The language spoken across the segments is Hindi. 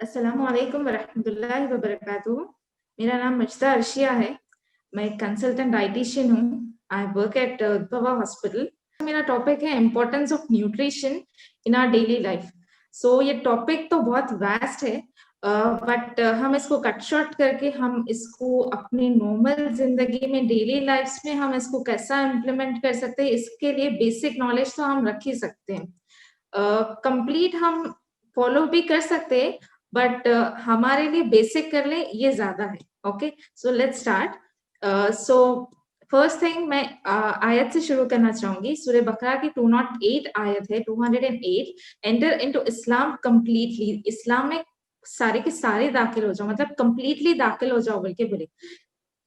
अस्सलामुअलैकुम वरहमतुल्लाहि वबरकातुहू। मेरा नाम मजदा अर्शिया है। मैं एक कंसल्टेंट डाइटिशियन हूँ। I work at Udbhava hospital. मेरा टॉपिक है importance of nutrition in our daily life. So ये टॉपिक तो बहुत वास्ट है, बट हम इसको कट शॉर्ट करके हम इसको अपनी नॉर्मल जिंदगी में डेली लाइफ में हम इसको कैसा इम्प्लीमेंट कर सकते हैं, इसके लिए बेसिक नॉलेज तो हम रख ही सकते हैं। कंप्लीट हम फॉलो भी कर सकते हैं, बट हमारे लिए बेसिक कर ले ये ज्यादा है। Okay, so let's start. So first thing मैं आयत से शुरू करना चाहूंगी। सूरह बकरा की 208 आयत है, 208। एंटर इनटू इस्लाम कंप्लीटली। इस्लाम में सारे के सारे दाखिल हो जाओ, मतलब कंप्लीटली दाखिल हो जाओ बोल के बोले।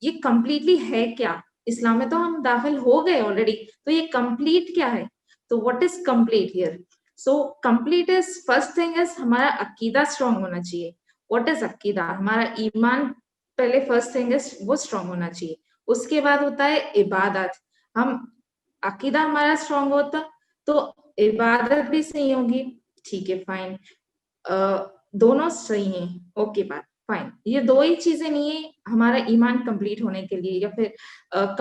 ये कंप्लीटली है क्या? इस्लाम में तो हम दाखिल हो गए ऑलरेडी, तो ये कंप्लीट क्या है? तो what is complete here? So complete is, first thing is हमारा अकीदा स्ट्रांग होना चाहिए। व्हाट इज अकीदा? हमारा ईमान पहले फर्स्ट थिंग इज वो स्ट्रांग होना चाहिए। उसके बाद होता है इबादत। हम अकीदा हमारा स्ट्रांग होता तो इबादत भी सही होगी। ठीक है, फाइन। दोनों सही हैं, ओके बात, फाइन। ये दो ही चीजें नहीं है हमारा ईमान कंप्लीट होने के लिए या फिर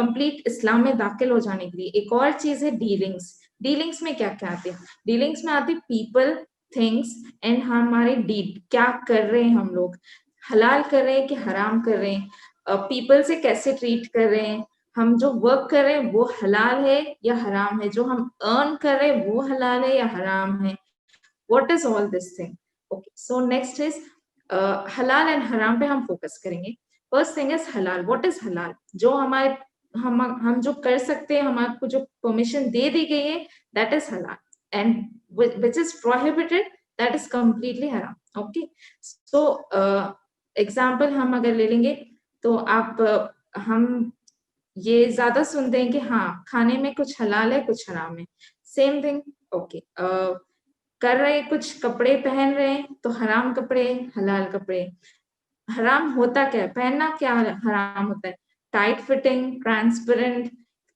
कंप्लीट इस्लाम में दाखिल हो जाने के लिए। एक और चीज है डीलिंग्स। डीलिंग्स में क्या क्या आते हैं? डीलिंग्स में आते पीपल, थिंग्स एंड हमारे डीड। क्या कर रहे हैं हम लोग? हलाल कर रहे हैं कि हराम कर रहे हैं? पीपल से कैसे ट्रीट कर रहे हैं? हम जो वर्क कर रहे हैं वो हलाल है या हराम है? जो हम अर्न कर रहे हैं वो हलाल है या हराम है? What is all this thing? Okay, so next is halal and haram पे हम फोकस करेंगे। फर्स्ट थिंग इज हलाल। व्हाट इज हलाल? जो हमारे हम जो कर सकते हैं, हमारे जो परमिशन दे दी गई है, दैट इज हलाल। And which is prohibited, that is completely हराम। ओके, सो एग्जाम्पल हम अगर ले लेंगे तो आप हम ये ज्यादा सुनते हैं कि हाँ खाने में कुछ हलाल है कुछ हराम है। Same thing. ओके, कर रहे कुछ कपड़े पहन रहे हैं तो हराम कपड़े हलाल कपड़े। हराम होता क्या है? पहनना क्या हराम होता है? टाइट फिटिंग, ट्रांसपेरेंट,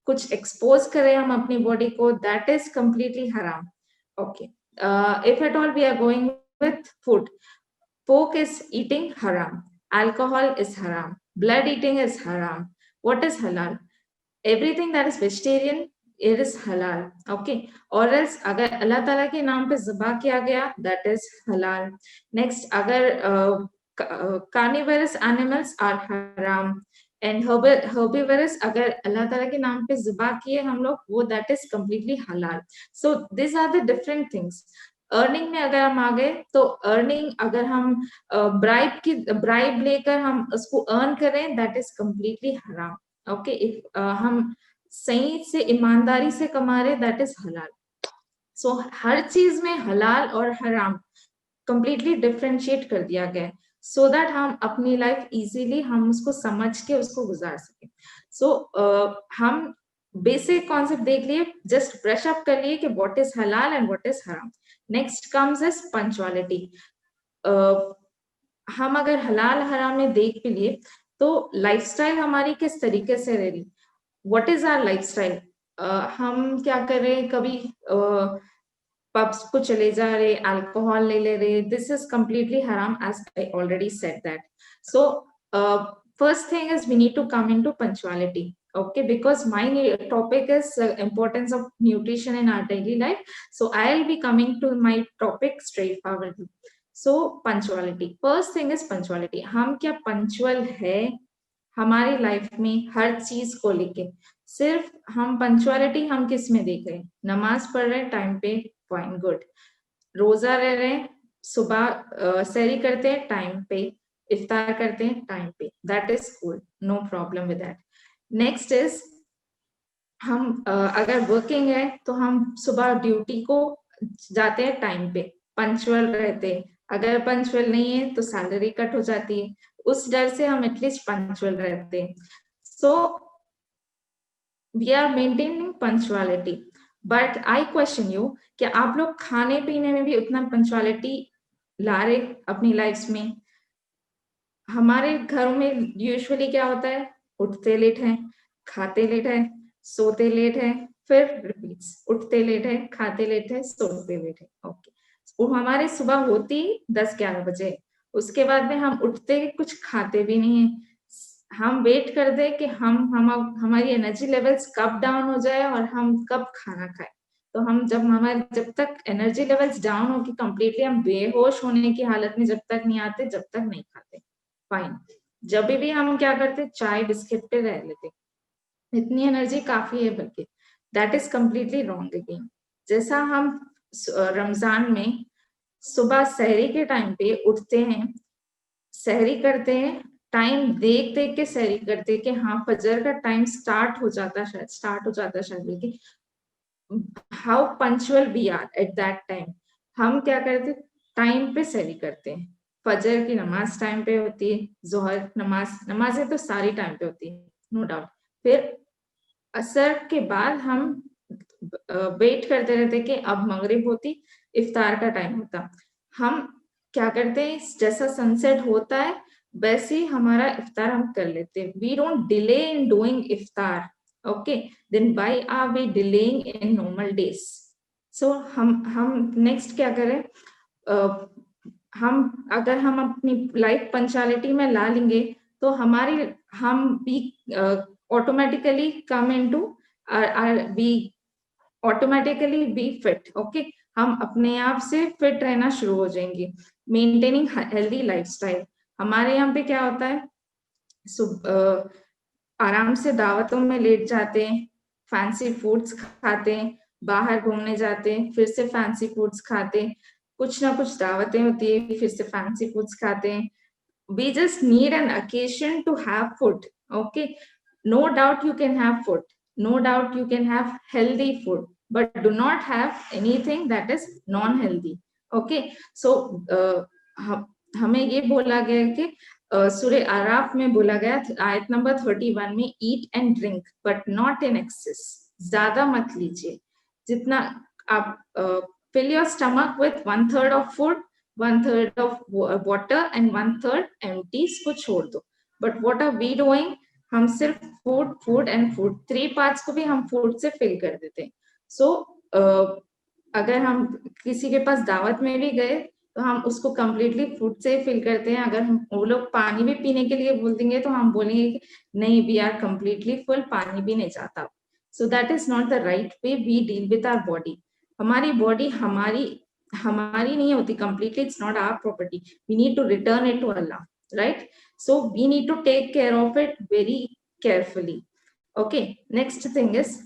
कुछ एक्सपोज करें हम अपनी बॉडी को, दैट इज कंप्लीटली हराम। Okay, if at all we are going with food, pork is eating haram, alcohol is haram, blood eating is haram. What is halal? Everything that is vegetarian, it is halal. Okay, or else अगर अल्लाह ताला के नाम पे ज़िबा किया गया, that is halal. Next, अगर carnivorous animals are haram and herbivorous अगर अल्लाह ताला के नाम पे ज़िबा किए हम लोग, वो that is completely halal. So these are the different things. Earning में अगर हम आ गए तो अर्निंग अगर हम ब्राइब लेकर हम उसको अर्न करें, दैट इज कंप्लीटली हराम। ओके, इफ हम सही से ईमानदारी से कमा रहे, दैट इज हलाल। सो हर चीज में हलाल और हराम कंप्लीटली डिफरेंशिएट कर दिया गया है, सो दैट हम अपनी लाइफ इजीली हम उसको समझ के उसको गुजार सके। सो हम बेसिक कॉन्सेप्ट देख लिए, जस्ट ब्रश अप कर लिए कि व्हाट इज हलाल एंड व्हाट इज हराम। Next comes is punctuality. हम अगर हलाल हराम में देख भी लिए तो लाइफस्टाइल हमारी किस तरीके से रह रही, व्हाट इज आवर लाइफस्टाइल? हम क्या कर रहे हैं? कभी पब्स को चले जा रहे, अल्कोहल ले ले रहे, दिस इज कंप्लीटली हराम, as I already said that. So first thing is we need to come into punctuality. Okay, because my topic is importance of nutrition in our daily life, so I'll be coming to my topic straightforwardly. So punctuality, first thing is punctuality. हम क्या पंचुअल है हमारी लाइफ में हर चीज को लेके? सिर्फ हम पंक्चुअलिटी हम किस में देख रहे हैं? नमाज पढ़ रहे हैं टाइम पे, फाइन, गुड। रोजा रह रहे हैं, सुबह सहरी करते हैं टाइम पे, इफ्तार करते हैं टाइम पे, that is cool, no problem with that. Next is हम अगर वर्किंग है तो हम सुबह ड्यूटी को जाते हैं टाइम पे, पंक्चुअल रहते हैं। अगर पंक्चुअल नहीं है तो सैलरी कट हो जाती है, उस डर से हम एटलीस्ट पंक्चुअल रहते हैं। So we are maintaining punctuality, but I question you कि आप लोग खाने पीने में भी उतना पंचुअलिटी ला रहे अपनी लाइफ में? हमारे घरों में यूजुअली क्या होता है, उठते लेट है, खाते लेट है, सोते लेट है, फिर रिपीट्स, उठते लेट है, खाते लेट है, सोते लेट है। ओके, वो हमारे सुबह होती 10-11 बजे, उसके बाद में हम उठते कुछ खाते भी नहीं है, हम वेट कर दे कि हम हमारी एनर्जी लेवल्स कब डाउन हो जाए और हम कब खाना खाए। तो हम जब तक एनर्जी लेवल्स डाउन होके कंप्लीटली हम बेहोश होने की हालत में जब तक नहीं आते, जब तक नहीं खाते। फाइन, जब भी हम क्या करते, चाय बिस्किट पे रह लेते, इतनी एनर्जी काफी है, बल्कि that is completely wrong again. जैसा हम रमजान में सुबह सहरी के टाइम पे उठते हैं, सहरी करते हैं, टाइम देख देख के सहरी करते हैं कि हाँ फजर का टाइम स्टार्ट हो जाता, शायद बल्कि how punctual we are at that time. हम क्या करते, टाइम पे सहरी करते हैं, फजर की नमाज टाइम पे होती है, जोहर नमाजें तो सारी टाइम पे होती है, नो डाउट। फिर असर के बाद हम वेट करते रहते कि अब मगरिब होती, इफ्तार का टाइम होता। हम क्या करते हैं, जैसा सनसेट होता है वैसे ही हमारा इफ्तार हम कर लेते हैं। We don't delay in doing iftar, okay, then why are we delaying in normal days? So हम नेक्स्ट क्या करें, हम अगर हम अपनी लाइफ पंचालिटी में ला लेंगे तो हमारी हम भी automatically come into be automatically be fit. Okay, हम अपने आप से फिट रहना शुरू हो जाएंगे। मेंटेनिंग हेल्दी लाइफस्टाइल, हमारे यहाँ पे क्या होता है, आराम से दावतों में लेट जाते हैं, फैंसी फूड्स खाते हैं, बाहर घूमने जाते हैं, फिर से फैंसी फूड्स खाते हैं, कुछ ना कुछ दावतें होती है, फिर से फैंसी फूड्स खाते हैं। We just need an occasion to have food. Okay, no doubt you can have food, no doubt you can have healthy food, but do not have anything that is non healthy. Okay, so हमें ये बोला गया है कि सूर्य आराफ में बोला गया आयत नंबर 31 में, eat and drink but not in excess, ज्यादा मत लीजिए, जितना आप fill your stomach with 1/3 of food, 1/3 of water and 1/3 empties को छोड़ दो। But what are we doing, हम सिर्फ food food and food, 3 parts को भी हम फूड से फिल कर देते हैं। सो अगर हम किसी के पास दावत में भी गए तो हम उसको कंप्लीटली फूड से फिल करते हैं। अगर हम वो लोग पानी भी पीने के लिए बोल देंगे तो हम बोलेंगे कि नहीं, वी आर कंप्लीटली फुल, पानी भी नहीं चाहता। So that is not the right way we deal with our body. हमारी बॉडी हमारी नहीं होती completely, it's not our property, we need to return it to Allah, right? So we need to take care of it very carefully. Okay, next thing is,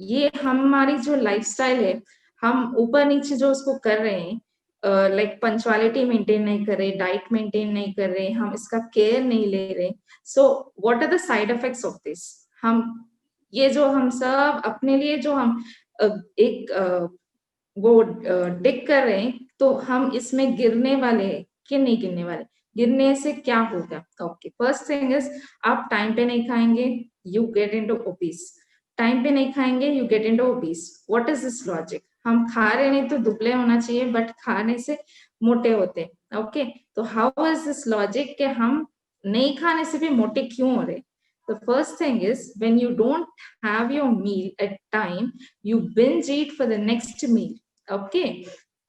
ये हमारी जो लाइफस्टाइल है, हम ऊपर नीचे जो उसको कर रहे हैं, लाइक पंचुअलिटी मेंटेन नहीं कर रहे, डाइट मेंटेन नहीं कर रहे, हम इसका केयर नहीं ले रहे। So what are the side effects of this? हम ये जो हम सब अपने लिए जो हम एक वो डिग कर रहे हैं, तो हम इसमें गिरने वाले हैं कि नहीं गिरने वाले? गिरने से क्या होगा? ओके, फर्स्ट थिंग इज, आप टाइम पे नहीं खाएंगे, you get into obese. Time पे नहीं खाएंगे, you get into obese. What is this logic? हम खा रहे नहीं तो दुबले होना चाहिए, बट खाने से मोटे होते हैं। ओके, तो हाउ इज दिस लॉजिक कि हम नहीं खाने से भी मोटे क्यों हो रहे? The first thing is, when you don't have your meal at time, you binge eat for the next meal. Okay,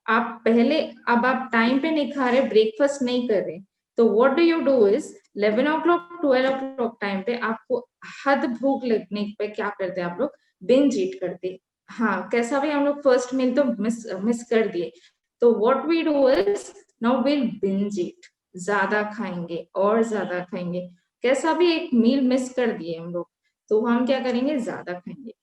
आप पहले, अब आप टाइम पे नहीं खा रहे, ब्रेकफास्ट नहीं कर रहे, तो what do you do is 11 o'clock 12 o'clock time पे आपको हद भूख लगने पे क्या करते हैं आप लोग? बिंज ईट करते। हाँ, कैसा भी हम लोग फर्स्ट मील तो मिस कर दिए, तो what we do is now will binge eat, ज्यादा खाएंगे और ज्यादा खाएंगे। कैसा भी एक मील मिस कर दिए हम लोग, तो हम क्या करेंगे? ज्यादा खाएंगे।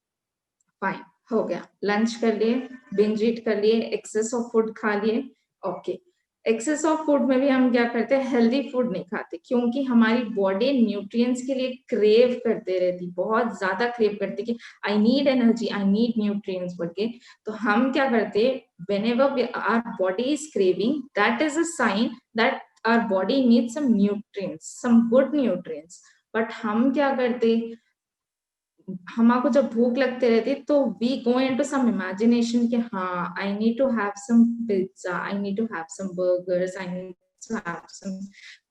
फाइन, हो गया, लंच कर लिए, बिंज ईट कर लिए, एक्सेस ऑफ फूड खा लिए। ओके, एक्सेस ऑफ फूड में भी हम क्या करते हैं? हेल्दी फूड नहीं खाते, क्योंकि हमारी बॉडी न्यूट्रिएंट्स के लिए क्रेव करते रहती, बहुत ज्यादा क्रेव करती कि I need energy, I need nutrients बोल के। तो हम क्या करते, whenever our body is craving, that is a sign that our body needs some nutrients, some good nutrients. But हम क्या करते, हमारे जब भूख लगते रहती तो we go into some imagination कि हाँ I need to have some pizza, I need to have some burgers, I need to have some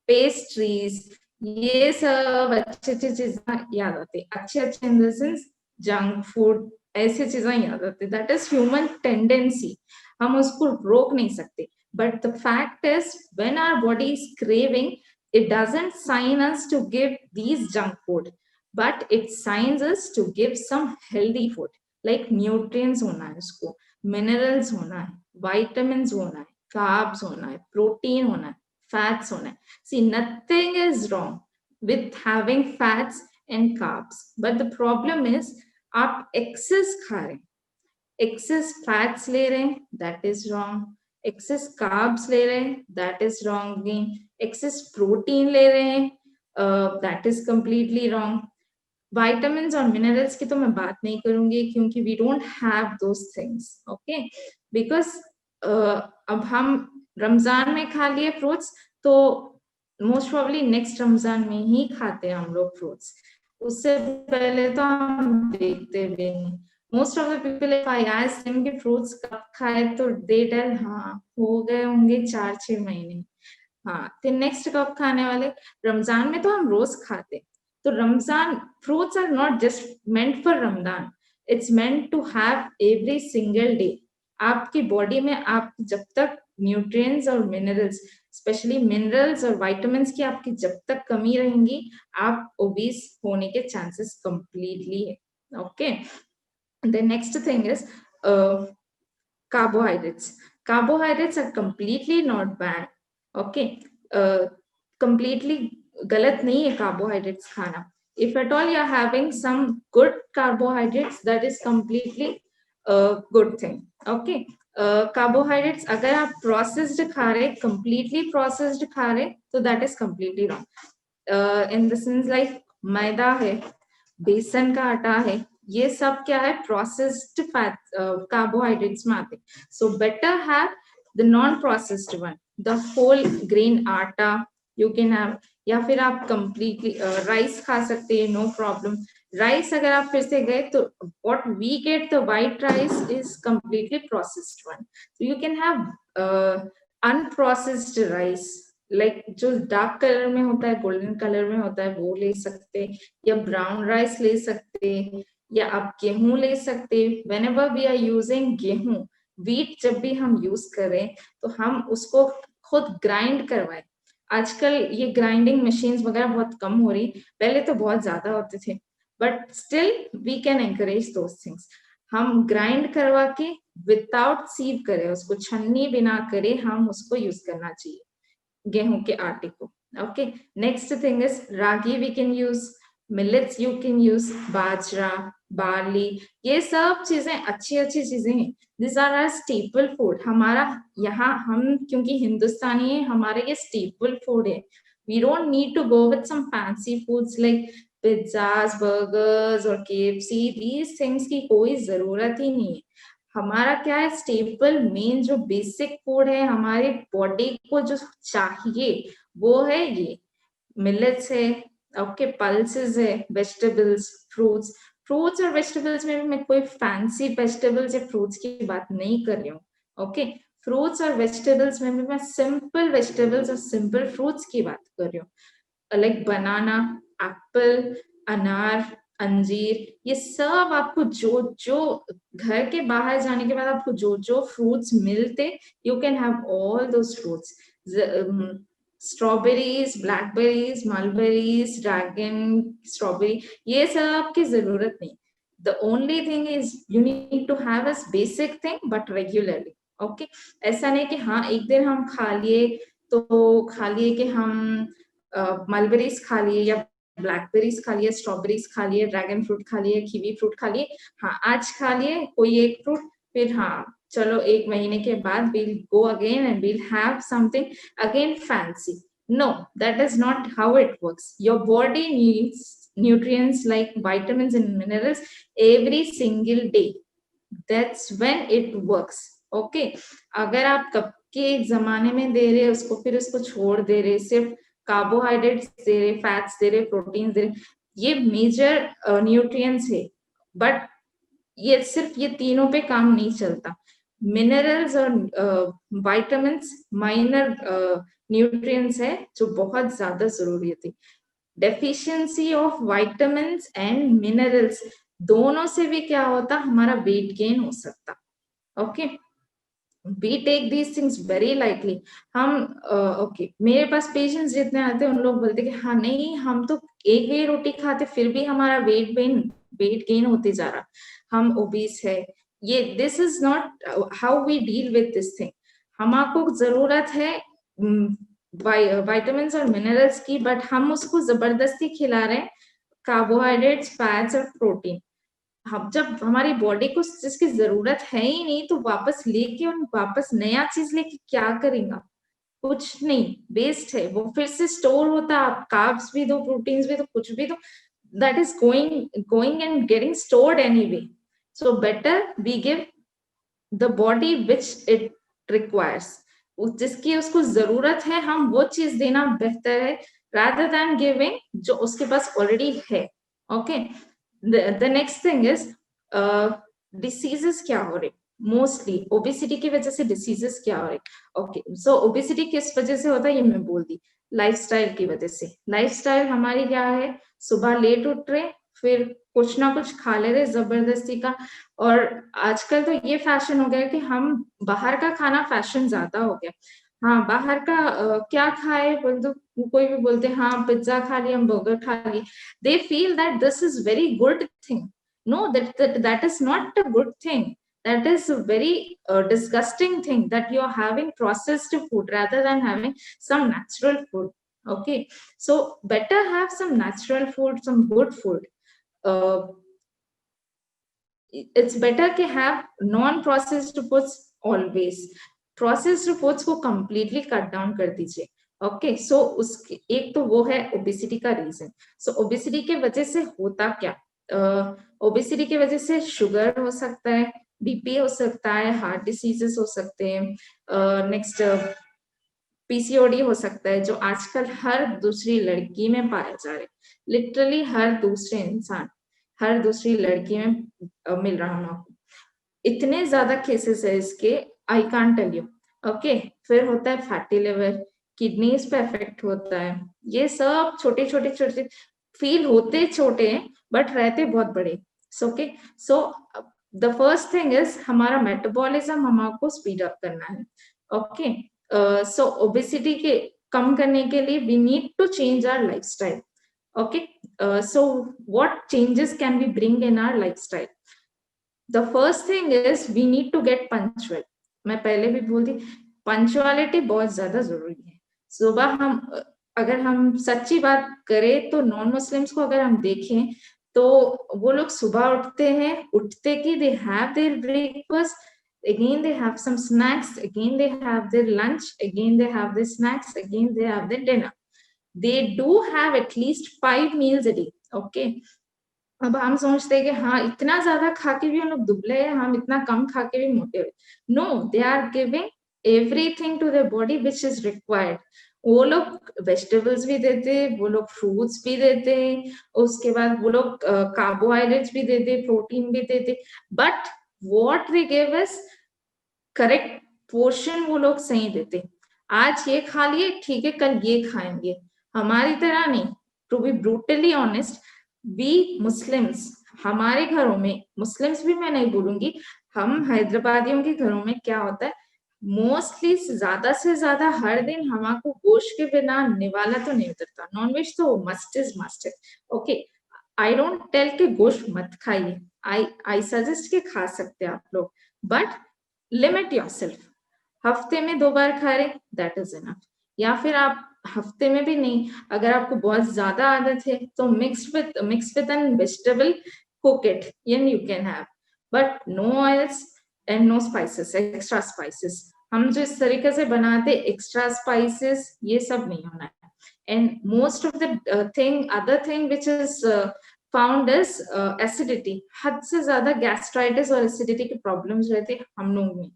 pastries, ये सब अच्छी अच्छी चीजें याद आती, अच्छे अच्छे in the sense junk food, ऐसी चीजें याद आती, दैट इज ह्यूमन टेंडेंसी, हम उसको रोक नहीं सकते. But the fact is when our body is craving, it doesn't sign us to give these junk food, but it signs us to give some healthy food, like nutrients होना है उसको, minerals होना है, vitamins होना है, carbs होना है, protein होना है, fats होना है. See, nothing is wrong with having fats and carbs, but the problem is आप excess खा रहे हैं, excess fats ले रहे हैं, that is wrong. excess carbs ले रहे हैं, that is wrong again. excess protein ले रहे हैं, that is completely wrong. vitamins और minerals की तो मैं बात नहीं करूंगी क्योंकि we don't have those things, okay? because अब हम रमजान में खा लिए fruits, तो most probably next रमजान में ही खाते हैं हम लोग fruits, उससे पहले तो हम देखते भी नहीं. Most of the people, if I ask them कि fruits कब खाए, तो they tell हाँ हो गए होंगे 4-6 महीने. हाँ, फिर नेक्स्ट कब खाने वाले? रमजान में तो हम रोज खाते. तो Ramzan, fruits are not just meant for Ramzan, it's meant to have every single day. आपकी बॉडी में आप जब तक न्यूट्रिएंट्स और मिनरल्स, स्पेशली मिनरल्स और विटामिन्स की आपकी जब तक कमी रहेंगी, आप ओबीस होने के चांसेस कंप्लीटली है. Okay, the next thing is carbohydrates. Carbohydrates are completely not bad. Okay, completely galat nahi hai carbohydrates khana. If at all you are having some good carbohydrates, that is completely a good thing. Okay, carbohydrates agar aap processed kha rahe, completely processed kha rahe, so that is completely wrong. In the sense like मैदा है, बेसन का आटा है, ये सब क्या है? प्रोसेस्ड फैट कार्बोहाइड्रेट्स में आते. So better have the non processed one, the whole grain atta you can have, या फिर आप कंप्लीटली राइस खा सकते हैं, नो प्रॉब्लम. राइस अगर आप फिर से गए तो what we get the white rice is completely processed one. So you can have unprocessed rice, like जो डार्क कलर में होता है, गोल्डन कलर में होता है, वो ले सकते, या ब्राउन राइस ले सकते, या आप गेहूं ले सकते. व्हेनेवर वी आर यूजिंग गेहूं, व्हीट जब भी हम यूज करें तो हम उसको खुद ग्राइंड करवाएं. आजकल ये ग्राइंडिंग मशीन्स वगैरह बहुत कम हो रही, पहले तो बहुत ज्यादा होते थे, but still we can encourage those things. हम ग्राइंड करवा के विदाउट सीव करें, उसको छन्नी बिना करे, हम उसको यूज करना चाहिए गेहूं के आटे को. Okay, next thing is ragi we can use, millets you can use, bajra, barley, ये सब चीजें अच्छी अच्छी चीजें हैं. This are are staple food. हमारा यहाँ, हम क्योंकि हिंदुस्तानी है, हमारे ये स्टेपल फूड है. We don't need to go with some fancy foods like pizzas, burgers और KFC. दीज थिंग्स की कोई जरूरत ही नहीं है. हमारा क्या है? स्टेपल मेन जो बेसिक फूड है हमारे बॉडी को जो चाहिए, वो है ये मिलेट्स है, ओके, पल्सेस है, वेजिटेबल्स, फ्रूट्स. फ्रूट्स और वेजिटेबल्स में भी मैं कोई फैंसी वेजिटेबल्स या फ्रूट्स की बात नहीं कर रही हूँ. ओके, फ्रूट्स और वेजिटेबल्स में भी मैं सिंपल वेजिटेबल्स और सिंपल फ्रूट्स की बात कर रही हूँ, लाइक बनाना, एप्पल, अनार, अंजीर. ये सब आपको जो जो घर के बाहर जाने के बाद आपको जो जो फ्रूट्स मिलते, you can have all those fruits. Strawberries, blackberries, mulberries, dragon, strawberry, ये सब की जरूरत नहीं. The only thing is you need to have a basic thing but regularly. Okay, ऐसा नहीं कि हाँ एक दिन हम खा लिए तो खा लिए कि हम मलबेरीज खा लिए, या ब्लैकबेरीज खा लिए, स्ट्रॉबेरीज खा लिए, ड्रैगन फ्रूट खा लिए, कीवी फ्रूट खा लिए. हाँ आज खा लिए कोई एक फ्रूट, फिर हाँ चलो एक महीने के बाद we'll go again and we'll have something again fancy. No, that is not how it works. Your body needs nutrients like vitamins and minerals every single day. That's when it works. Okay, अगर आप कब के जमाने में दे रहे उसको, फिर उसको छोड़ दे रहे, सिर्फ कार्बोहाइड्रेट्स दे रहे, फैट्स दे रहे, प्रोटीन दे रहे, ये मेजर न्यूट्रिएंट्स है, बट ये सिर्फ ये तीनों पे काम नहीं चलता। मिनरल्स और विटामिन्स माइनर न्यूट्रिएंट्स है जो बहुत ज्यादा जरूरी होती। Deficiency of vitamins and minerals दोनों से भी क्या होता, हमारा वेट गेन हो सकता। Okay, we take these things very lightly. हम ओके, मेरे पास पेशेंट्स जितने आते हैं उन लोग बोलते कि हाँ नहीं, हम तो एक ही रोटी खाते फिर भी हमारा वेट गेन होते जा रहा, हम ओबीस है। ये this is not how we deal with this thing. हमको जरूरत है विटामिन्स और मिनरल्स की, बट हम उसको जबरदस्ती खिला रहे हैं कार्बोहाइड्रेट्स, फैट्स और प्रोटीन। हम जब हमारी बॉडी को जिसकी जरूरत है ही नहीं तो वापस लेके और वापस नया चीज लेके क्या करेगा, कुछ नहीं, वेस्ट है। वो फिर से स्टोर होता, आप कार्ब्स भी दो, प्रोटीन्स भी दो, कुछ भी दो, that is going and getting stored anyway. So better we give the body which it requires, जिसकी उसको जरूरत है हम वो चीज देना बेहतर है, rather than giving जो उसके पास ऑलरेडी है। Okay, the next thing is diseases क्या हो रहे, मोस्टली ओबेसिटी की वजह से डिसीजेस क्या हो रहे। ओके, सो ओबेसिटी किस वजह से होता है ये मैं बोल दी, लाइफस्टाइल की वजह से। लाइफस्टाइल हमारी क्या है, सुबह लेट उठ रहे, फिर कुछ ना कुछ खा ले रहे जबरदस्ती का। और आजकल तो ये फैशन हो गया कि हम बाहर का खाना फैशन ज्यादा हो गया। हाँ, बाहर का क्या खाए बोल दो, कोई भी बोलते हैं हाँ पिज्जा खा लिया, हम बर्गर खा लिए, they feel that this is very good thing. No, that is not a good thing. That is a very disgusting thing that you are having processed food rather than having some natural food. Okay, so better have some natural food, some good food. It's better to have non processed foods always. Processed foods को कंप्लीटली कट डाउन कर दीजिए। ओके, सो उसके एक तो वो है ओबेसिटी का रीजन। सो ओबेसिटी के वजह से होता क्या, ओबेसिटी की वजह से शुगर हो सकता है, बीपी हो सकता है, हार्ट डिसीजेस हो सकते हैं, नेक्स्ट पीसीओडी हो सकता है जो आजकल हर दूसरी लड़की में पाया जा रहा है। लिटरली हर दूसरे इंसान, हर दूसरी लड़की में मिल रहा है आपको। इतने ज्यादा केसेस है इसके, I can't tell you. Okay, फिर होता है फैटी लिवर, किडनीज पे इफेक्ट होता है। ये सब छोटे छोटे छोटे फील होते छोटे हैं बट रहते बहुत बड़े। Okay, so the first thing is हमारा मेटाबॉलिज्म हमको स्पीड अप करना है। ओके, सो ओबेसिटी के कम करने के लिए we need to change our lifestyle. Okay, so what changes can we bring in our lifestyle? The first thing is we need to get punctual. मैं पहले भी बोलती, पंचुअलिटी बहुत ज्यादा जरूरी है। सुबह हम अगर हम सच्ची बात करें तो नॉन मुस्लिम्स को अगर हम देखें तो वो लोग सुबह उठते हैं, उठते कि they have their breakfast, again they have some snacks, again they have their lunch, again they have their snacks, again they have their dinner. They do have at least 5 meals a day. Okay, अब हम सोचते हैं कि हाँ इतना ज्यादा खा के भी हम लोग दुबले हैं, हम इतना कम खा के भी मोटे हुए। No, they are giving everything to their body which is required. वो लोग वेजिटेबल्स भी देते, वो लोग फ्रूट्स भी देते, उसके बाद वो लोग कार्बोहाइड्रेट्स भी देते, प्रोटीन भी देते, but what they give us correct portion वो लोग सही देते। आज ये खा लिए ठीक है, कल ये खाएंगे, हमारी तरह नहीं। To be brutally honest, we Muslims, हमारे घरों में, मुस्लिम्स भी मैं नहीं बोलूंगी, हम हैदराबादियों के घरों में क्या होता है, मोस्टली ज्यादा से ज्यादा हर दिन हमारे गोश्त के बिना निवाला तो नहीं उतरता। नॉनवेज तो मस्ट इज मस्ट है। ओके, आई डोंट टेल के गोश्त मत खाइए, आई सजेस्ट के खा सकते हैं आप लोग, बट लिमिट योरसेल्फ। हफ्ते में 2 बार खा रहे, दैट इज इनफ। या फिर आप हफ्ते में भी नहीं, अगर आपको बहुत ज्यादा आदत है तो mix with an vegetable, cook it, and you can have, but no oils and no spices, extra spices. हम जो इस तरीके से बनाते एक्स्ट्रा स्पाइसेस, ये सब नहीं होना है। And most of the thing, other thing which is found is acidity. हद से ज्यादा गैस्ट्राइटिस और एसिडिटी के प्रॉब्लम्स रहते हम लोग में।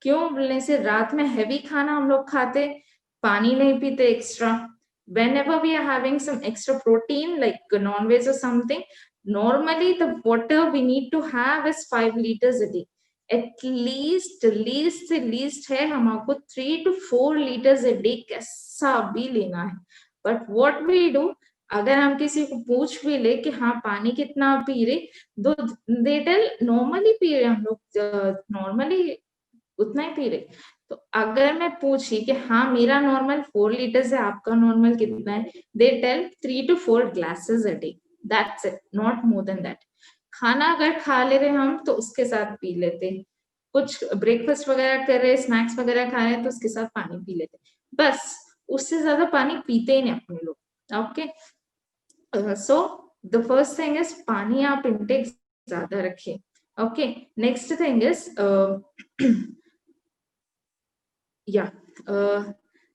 क्यों बोलने से, रात में हैवी खाना हम लोग खाते, पानी नहीं पीते extra, whenever we are having some extra protein like non-veg or something, normally the water we need to have is 5 liters a day. At least है हमको 3 to 4 liters a day कैसा भी लेना है. But what we do, अगर हम किसी को पूछ भी ले कि हाँ पानी कितना पी रहे, तो they tell normally पी रहे हम लोग, normally उतना ही पी रहे. तो अगर मैं पूछी कि हाँ मेरा नॉर्मल 4 लीटर्स है, आपका नॉर्मल कितना है, they tell 3 to 4 glasses a day. That's it, not more than that. खाना अगर खा ले रहे हम तो उसके साथ पी लेते हैं, कुछ ब्रेकफास्ट वगैरह कर रहे, स्नैक्स वगैरह खा रहे हैं तो उसके साथ पानी पी लेते हैं, बस उससे ज्यादा पानी पीते ही नहीं अपने लोग. Okay, so the first thing is पानी आप इंटेक ज्यादा रखिए. ओके, नेक्स्ट थिंग इज या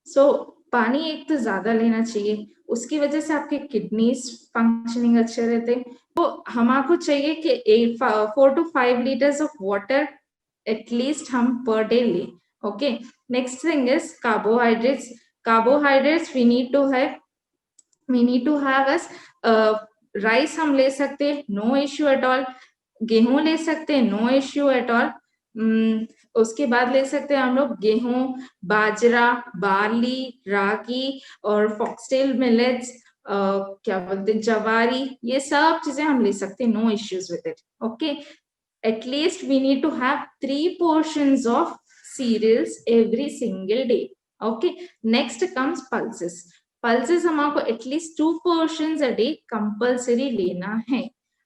सो पानी एक तो ज्यादा लेना चाहिए, उसकी वजह से आपके किडनीज फंक्शनिंग अच्छे रहते हैं. तो हमको चाहिए कि 4 to 5 liters of water at least हम पर डे लें. Okay, next thing is carbohydrates. Carbohydrates we need to have as rice हम ले सकते हैं, नो इश्यू एट ऑल. गेहूं ले सकते हैं, नो इश्यू एट ऑल. उसके बाद ले सकते हैं हम लोग गेहूं, बाजरा, बार्ली, रागी और फॉक्सटेल मिलेट्स, क्या बोलते हैं, जवारी, ये सब चीजें हम ले सकते हैं, no issues with it. Okay, at least we need to have 3 portions of cereals every single day. Okay, next comes pulses. Pulses हमको at least 2 portions a day compulsory लेना है.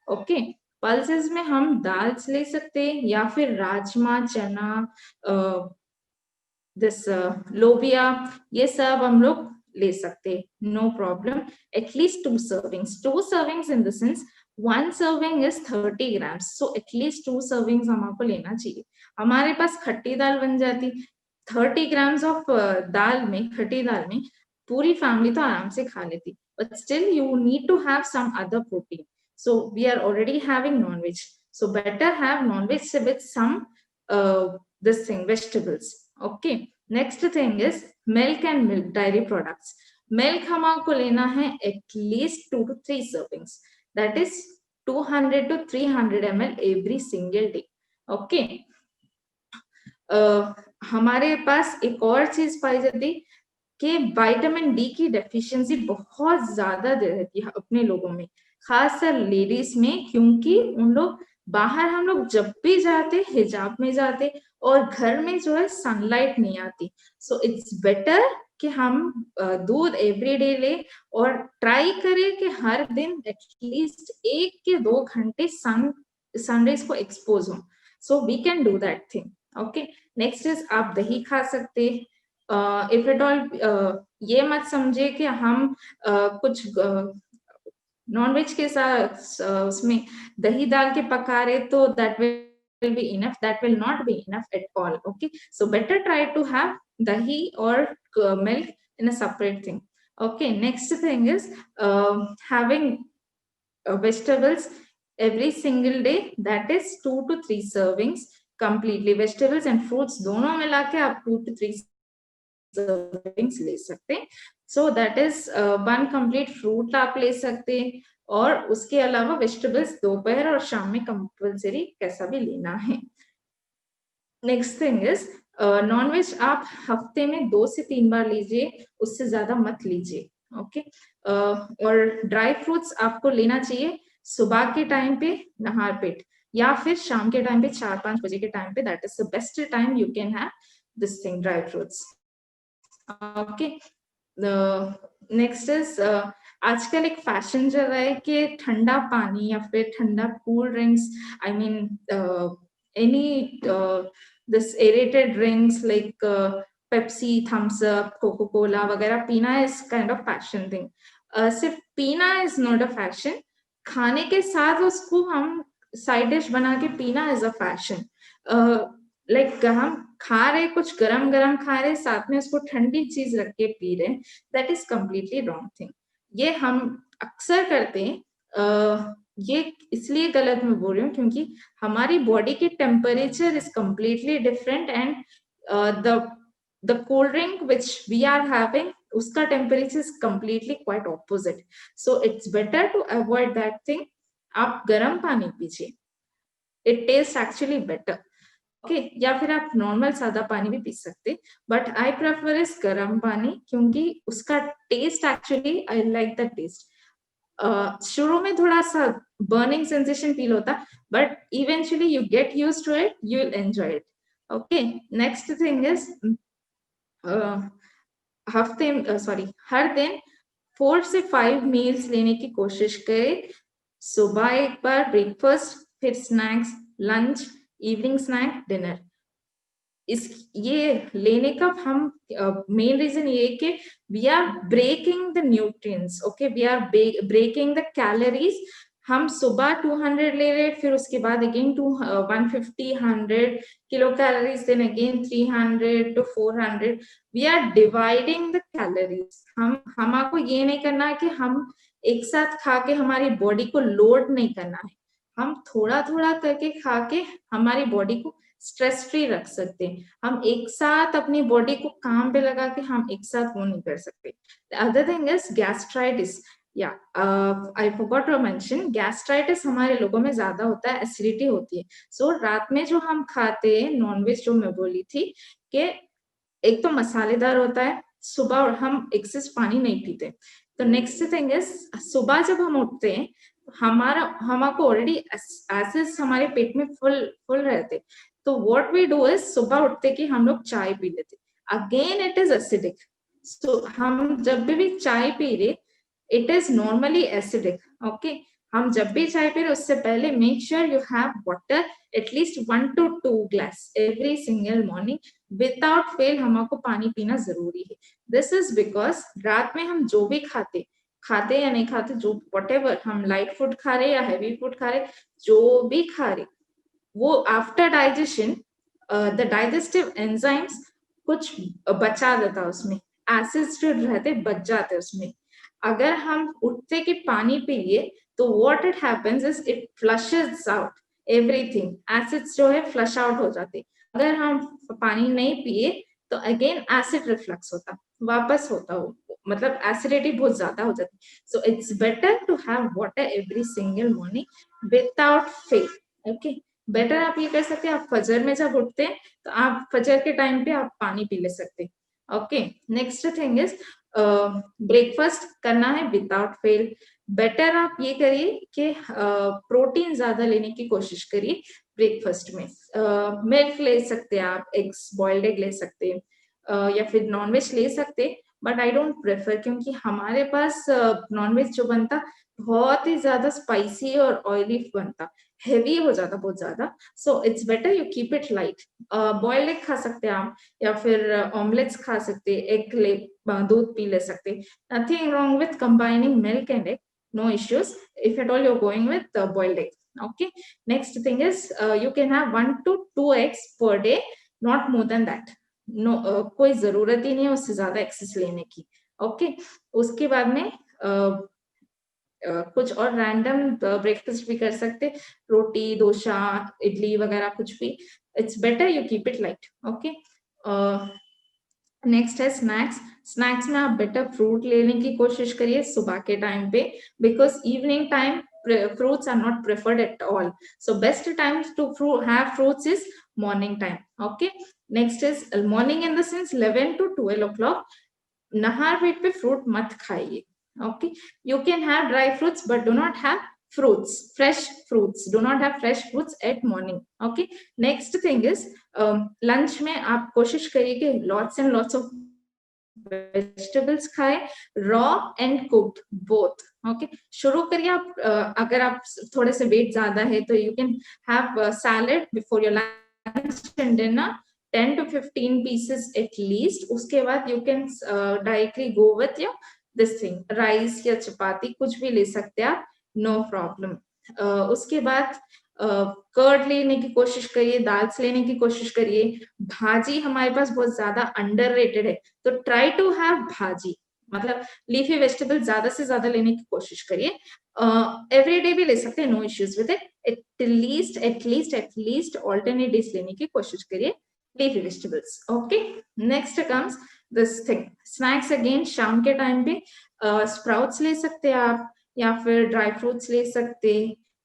Okay, pulses में हम दाल ले सकते हैं या फिर राजमा, चना, लोबिया, ये सब हम लोग ले सकते हैं, no problem. At least 2 servings in the sense 1 serving is 30 grams, so at least 2 servings हमको लेना चाहिए. हमारे पास खट्टी दाल बन जाती, 30 grams of दाल में, खट्टी दाल में पूरी फैमिली तो आराम से खा लेती. But still you need to have some other protein. So we are already having non-veg, so better have non-veg with some vegetables. Okay, next thing is milk and milk dairy products. Milk हमको लेना है at least 2 to 3 servings. That is 200 to 300 ml every single day. Okay, हमारे पास एक और चीज पाई जाती कि विटामिन डी की डेफिशिएंसी बहुत ज्यादा रहती है अपने लोगों में, खासकर लेडीज में, क्योंकि उन लोग बाहर, हम लोग जब भी जाते हिजाब में जाते और घर में जो है सनलाइट नहीं आती. सो इट्स बेटर कि हम दूध एवरीडे ले और ट्राई करें कि हर दिन एटलीस्ट 1 के 2 घंटे सनराइज को एक्सपोज हो. So we can do that thing. Okay, next is आप दही खा सकते. इफ एट ऑल ये मत समझे कि हम कुछ नॉनवेज के साथ उसमें दही डाल के पका रहे तो that will be enough. That will not be enough at all. Okay, so better try to have dahi or milk in a separate thing. Okay, next thing is having vegetables every single day. That is 2 to 3 servings completely. Vegetables and fruits दोनों मिला के आप 2 to 3 servings ले सकते हैं. So that is 1 complete fruit आप ले सकते हैं, और उसके अलावा वेजिटेबल्स दोपहर और शाम में कंपल्सरी कैसा भी लेना है. नेक्स्ट थिंग इज नॉनवेज आप हफ्ते में 2 से 3 बार लीजिए, उससे ज्यादा मत लीजिए. ओके, और ड्राई फ्रूट्स आपको लेना चाहिए सुबह के टाइम पे नहार पेट, या फिर शाम के टाइम पे 4-5 बजे के टाइम पे. That is the best time you can have this thing, dry fruits. Okay, next is आजकल एक फैशन चल रहा है कि ठंडा पानी या फिर ठंडा cool drinks, I mean any this aerated drinks like Pepsi, Thums Up, coca cola वगैरह पीना is kind of fashion thing. सिर्फ पीना इज नॉट अ फैशन, खाने के साथ उसको हम साइड डिश बना के पीना इज अ फैशन. लाइक हम खा रहे, कुछ गरम गरम खा रहे, साथ में उसको ठंडी चीज रख के पी रहे, that is completely wrong thing. ये हम अक्सर करते हैं. ये इसलिए गलत मैं बोल रही हूँ क्योंकि हमारी बॉडी के temperature is completely different, and the cold drink which we are having उसका temperature is completely quite opposite, so it's better to avoid that thing. आप गर्म पानी पीजिए, it taste actually better. Okay, या फिर आप नॉर्मल सादा पानी भी पी सकते, बट आई प्रेफर इज गर्म पानी, क्योंकि उसका taste actually I like the taste. शुरू में थोड़ा सा बर्निंग सेंसेशन फील होता, but eventually you get used to it, you will enjoy it. Okay, next thing is हर दिन 4 से 5 मील्स लेने की कोशिश करें. सुबह एक बार ब्रेकफास्ट, फिर snacks, lunch, evening snack, dinner. ये लेने का हम मेन रीजन ये है कि we are breaking the nutrients. Okay, we are breaking the calories. हम सुबह 200 ले रहे, फिर उसके बाद again 150 100 kilo calories, then again 300 to 400. We are dividing the calories. हमको ये नहीं करना है कि हम एक साथ खा के हमारी बॉडी को लोड नहीं करना है. हम थोड़ा थोड़ा करके खा के हमारी बॉडी को स्ट्रेस फ्री रख सकते हैं. हम एक साथ अपनी बॉडी को काम पे लगा के हम एक साथ वो नहीं कर सकते. Other thing is gastritis. Yeah I forgot to mention, gastritis हमारे लोगों में ज्यादा होता है, एसिडिटी होती है. सो रात में जो हम खाते हैं नॉनवेज, जो मैं बोली थी कि एक तो मसालेदार होता है, सुबह हम एक्सेस पानी नहीं पीते. तो नेक्स्ट थिंग इज, सुबह जब हम उठते हैं हमको ऑलरेडी एसिड्स हमारे पेट में फुल रहते. तो व्हाट वी डू इज, सुबह उठते कि हम लोग चाय पी लेते, अगेन इट इज एसिडिक. सो हम जब भी चाय पी रहे, it is normally acidic. Okay, हम जब भी चाय पी रहे उससे पहले make sure you have water at least 1 to 2 glass every single morning. Without fail हमको पानी पीना जरूरी है. दिस इज बिकॉज रात में हम जो भी खाते या नहीं खाते, जो व्हाटएवर हम लाइट फूड खा रहे या हैवी फूड खा रहे, जो भी खा रहे, वो after digestion the digestive enzymes कुछ बचा देता, उसमें एसिड्स जो रहते बच जाते उसमें. अगर हम उठते कि पानी पिए, तो what it happens is it flushes out everything. Acids जो है फ्लश आउट हो जाते. अगर हम पानी नहीं पिए तो अगेन एसिड रिफ्लक्स होता, वापस होता हो, मतलब एसिडिटी बहुत ज्यादा हो जाती. So it's better to have water every single morning without fail. Okay, better आप ये कर सकते हैं, आप फजर में जब उठते हैं तो आप फजर के टाइम पे आप पानी पी ले सकते हैं. Okay, next thing is breakfast करना है विदाउट फेल. बेटर आप ये करिए कि प्रोटीन ज्यादा लेने की कोशिश करिए ब्रेकफास्ट में. मिल्क ले सकते हैं आप, एग्स, बॉइल्ड एग ले सकते हैं, या फिर नॉनवेज ले सकते हैं, बट आई डोंट प्रेफर, क्योंकि हमारे पास नॉनवेज जो बनता बहुत ही ज्यादा स्पाइसी और ऑयली बनता, हेवी हो जाता बहुत ज्यादा. सो it's better you keep it light. Boiled egg खा सकते हैं आप, या फिर ऑमलेट्स खा सकते हैं, एग ले, दूध पी ले सकते. Nothing wrong with combining milk and egg, no issues if at all you're going with boiled egg. Okay, next thing is you can have 1 to 2 eggs per day, not more than that. No, कोई जरूरत ही नहीं है उससे ज्यादा एक्सेस लेने की. ओके, उसके बाद में कुछ और रैंडम ब्रेकफास्ट भी कर सकते, रोटी, डोसा, इडली वगैरह कुछ भी. It's better you keep it light. Okay, next है स्नैक्स. स्नैक्स में आप बेटर फ्रूट लेने की कोशिश करिए सुबह के टाइम पे, because evening time fruits are not preferred at all. So best time to have fruits is morning time. Okay, next is morning in the sense 11 to 12 o'clock. नहार पेट पे फ्रूट मत खाइए. Okay, you can have dry fruits but do not have fruits, fresh fruits. Do not have fresh fruits at morning. Okay, next thing is lunch में आप कोशिश करिए कि lots and lots of vegetables खाए, raw and cooked both. Okay, शुरू करिए आप. अगर आप थोड़े से वेट ज्यादा है तो you can have salad before your lunch and dinner, 10 to 15 pieces at least. उसके बाद you can directly go with your this thing, rice या चपाती कुछ भी ले सकते हैं आप, नो प्रॉब्लम. उसके बाद कर्ड लेने की कोशिश करिए, दाल्स लेने की कोशिश करिए. भाजी हमारे पास बहुत ज्यादा अंडररेटेड है, तो ट्राई टू हैव भाजी, मतलब लीफी वेजिटेबल ज्यादा से ज्यादा लेने की कोशिश करिए. एवरी डे भी ले सकते हैं, no issues with it. At least alternate days लेने की कोशिश करिए leafy vegetables. Okay, next comes this thing. Snacks again शाम के टाइम पे स्प्राउट्स ले सकते हैं आप, या फिर ड्राई फ्रूट्स ले सकते,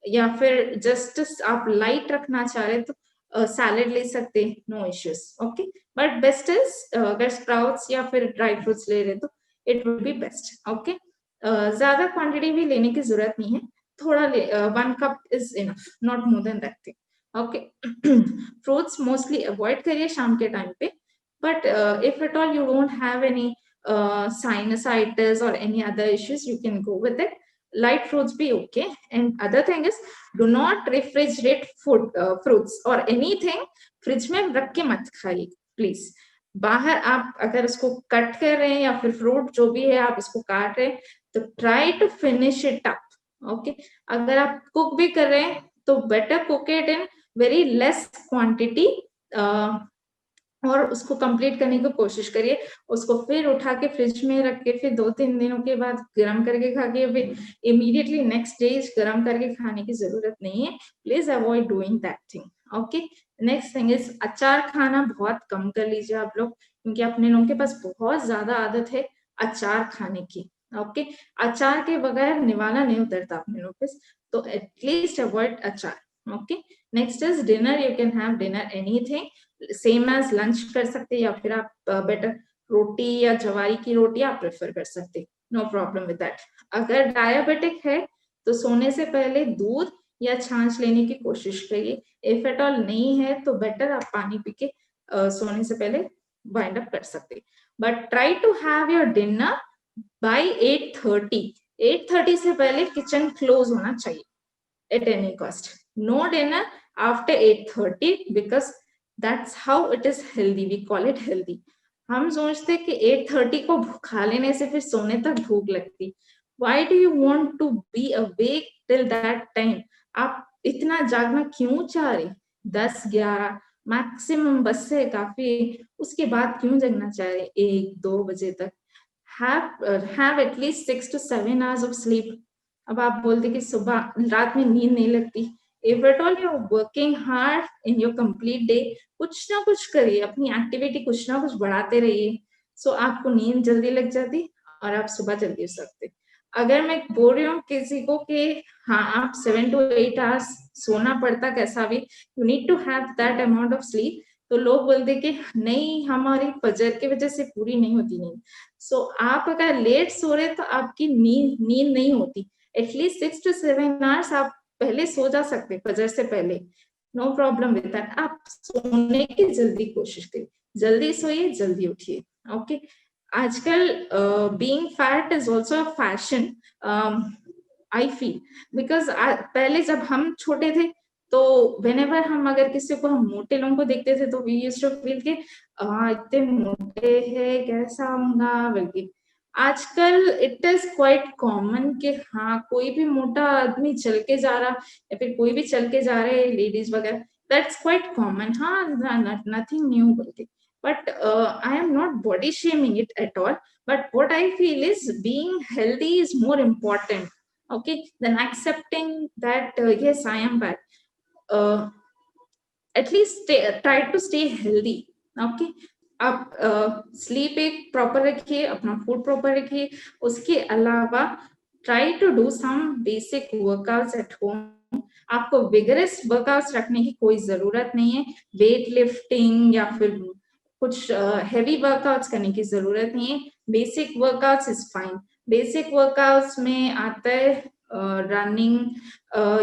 या फिर जस्ट आप लाइट रखना चाह रहे तो सैलेड ले सकते, no issues. Okay, but best is अगर स्प्राउट्स या फिर ड्राई फ्रूट्स ले रहे तो it will be best. Okay, ज्यादा क्वांटिटी भी लेने की जरूरत नहीं है, थोड़ा ले, 1 cup is enough, not more than that thing. Okay, fruits mostly avoid करिए शाम के टाइम पे, but if at all you don't have any sinusitis or any other issues, you can go with it. Light fruits be okay. And other thing is, do not refrigerate food, fruits or anything fridge में रख के मत खाइए प्लीज। बाहर आप अगर इसको कट कर रहे हैं या फिर फ्रूट जो भी है आप इसको काट रहे हैं, तो try to finish it up. Okay, अगर आप कुक भी कर रहे हैं तो better cook it in very less quantity, और उसको कंप्लीट करने की कोशिश करिए। उसको फिर उठा के फ्रिज में रख के फिर 2-3 दिनों के बाद गर्म करके खा के फिर इमीडिएटली नेक्स्ट डे गर्म करके खाने की जरूरत नहीं है। Please avoid doing that thing. Okay, next thing is अचार खाना बहुत कम कर लीजिए आप लोग, क्योंकि अपने लोगों के पास बहुत ज्यादा आदत है अचार खाने की। ओके, अचार के बगैर निवाला नहीं उतरता अपने लोगों पे, तो एटलीस्ट अवॉइड अचार। Okay, next is dinner. You can have dinner anything, same as lunch कर सकते, या फिर आप बेटर रोटी या जवारी की रोटी आप प्रेफर कर सकते, नो प्रॉब्लम विद दैट। अगर डायबिटिक है तो सोने से पहले दूध या छाछ लेने की कोशिश करिए। इफ एट ऑल नहीं है तो बेटर आप पानी पी के सोने से पहले वाइंड अप कर सकते, but try to have your dinner by 8:30। 8:30 से पहले किचन क्लोज होना चाहिए at any cost. No dinner after 8:30 because that's how it is healthy, we call it healthy। हम सोचते कि 8:30 को खा लेने से फिर सोने तक भूख लगती। why do you want to be awake till that time? आप इतना जागना क्यों चाह रहे? 10-11 मैक्सिमम बस से काफी, उसके बाद क्यों जगना चाह रहे 1-2 बजे तक? have at least 6 to 7 hours of sleep। अब आप बोलते कि सुबह रात में नींद नहीं लगती, if at all you're working hard in your complete day, कुछ ना कुछ करिए, अपनी एक्टिविटी कुछ ना कुछ बढ़ाते रहिए, सो आपको नींद जल्दी लग जाती और आप सुबह जल्दी उठ सकते। अगर मैं बोल रही हूँ किसी को कि हाँ आप 7 to 8 hours सोना पड़ता कैसा भी, you need to have that amount of sleep, तो लोग बोलते कि नहीं हमारी फजर की वजह से पूरी नहीं होती नींद। सो आप अगर लेट सो रहे तो आपकी नींद नहीं होती, एटलीस्ट 6 to 7 hours आप पहले सो जा सकते फजर से पहले, नो प्रॉब्लम विद दैट। आप सोने की जल्दी कोशिश करिए, जल्दी सोइए जल्दी उठिए। ओके, आजकल being fat is also a fashion, I feel, because पहले जब हम छोटे थे तो व्हेनेवर हम अगर किसी को हम मोटे लोगों को देखते थे तो वी यूज्ड टू फील के इतने मोटे हैं कैसा होगा बल्कि। आजकल इट इज क्वाइट कॉमन कि हाँ कोई भी मोटा आदमी चल के जा रहा या फिर कोई भी चल के जा रहे लेडीज वगैरह, दैट्स क्वाइट कॉमन। हाँ, नथिंग न्यू बल्कि, but I am not body shaming it at all, but what I feel is being healthy is more important, okay, than accepting that yes I am bad। at least try to stay healthy। okay, आप स्लीप एक प्रॉपर रखिए, अपना फूड प्रॉपर रखिए, उसके अलावा try to do some basic workouts at home. आपको विगरस वर्कआउट्स रखने की कोई जरूरत नहीं है, वेट लिफ्टिंग या फिर कुछ हेवी वर्कआउट्स करने की जरूरत नहीं है, basic workouts is fine. Basic workouts में आता है रनिंग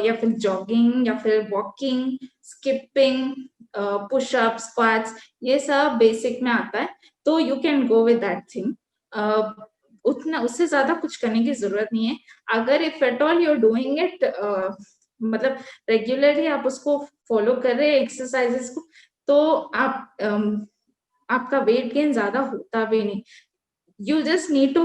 या फिर जॉगिंग या फिर वॉकिंग, स्किपिंग, पुशअप, स्क्वाट्स, ये सब बेसिक में आता है, तो you can go with that thing. उतना उससे ज्यादा कुछ करने की जरूरत नहीं है। अगर if at all you are doing it मतलब रेगुलरली आप उसको फॉलो कर रहे हैं एक्सरसाइजेस को, तो आप आपका वेट गेन ज्यादा होता भी नहीं। You just need to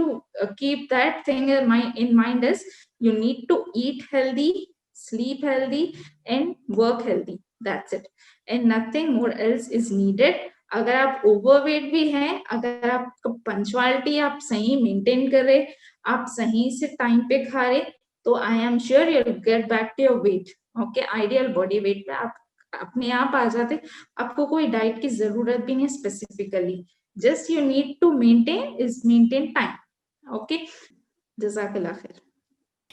keep that thing in mind is you need to eat healthy, sleep healthy and work healthy, that's it, and nothing more else is needed। अगर आप ओवरवेट भी हैं, अगर आपका पंचुअलिटी आप सही मेंटेन कर रहे, आप सही से टाइम पे खा रहे, तो I am sure you will get back to your weight. Okay, ideal body weight पे आप अपने आप आ जाते, आपको कोई डाइट की जरूरत भी नहीं specifically. just you need to maintain time. Okay, jazakallah khair.